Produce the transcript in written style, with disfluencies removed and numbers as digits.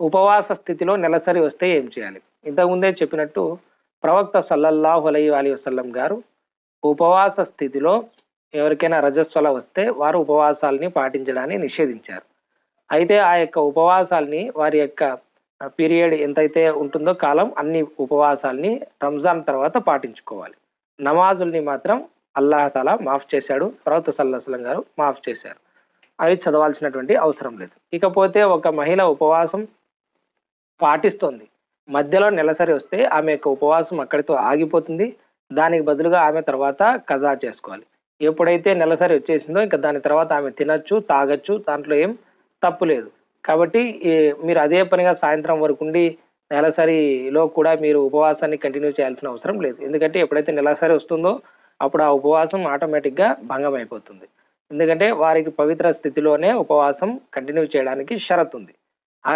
ఉపవాస స్థితిలో నెలసరి వస్తే ఏం చేయాలి? ఇంతకుముందే చెప్పినట్టు ప్రవక్త సల్లల్లాహు అలైహి వసల్లం గారు ఉపవాస స్థితిలో ఎవరికైనా రజస్వల వస్తే వారు ఉపవాసాల్ని పాటించడాన్ని నిషేధించారు. అయితే ఆ యొక్క ఉపవాసాల్ని వారి యొక్క పీరియడ్ ఎంతైతే ఉంటుందో కాలం అన్ని ఉపవాసాల్ని రంజాన్ తర్వాత పాటించుకోవాలి. నమాజుల్ని మాత్రం అల్లాహ్ తాలా మాఫ్ చేశాడు. ప్రవక్త సల్లల్లాహు అలైహి వసల్లం గారు మాఫ్ చేశారు. అవి చదవాల్సినటువంటి అవసరం లేదు. ఇకపోతే ఒక మహిళ ఉపవాసం పాటిస్తోంది. మధ్యలో నెలసరి వస్తే ఆమె యొక్క ఉపవాసం అక్కడితో ఆగిపోతుంది. దానికి బదులుగా ఆమె తర్వాత కజా చేసుకోవాలి. ఎప్పుడైతే నెలసరి వచ్చేసిందో ఇంక దాని తర్వాత ఆమె తినొచ్చు, తాగొచ్చు. దాంట్లో ఏం తప్పు లేదు. కాబట్టి మీరు అదే పనిగా సాయంత్రం వరకుండి నెలసరిలో కూడా మీరు ఉపవాసాన్ని కంటిన్యూ చేయాల్సిన అవసరం లేదు. ఎందుకంటే ఎప్పుడైతే నెలసరి వస్తుందో అప్పుడు ఆ ఉపవాసం ఆటోమేటిక్‌గా భంగం అయిపోతుంది. ఎందుకంటే వారికి పవిత్ర స్థితిలోనే ఉపవాసం కంటిన్యూ చేయడానికి షరతుంది. ఆ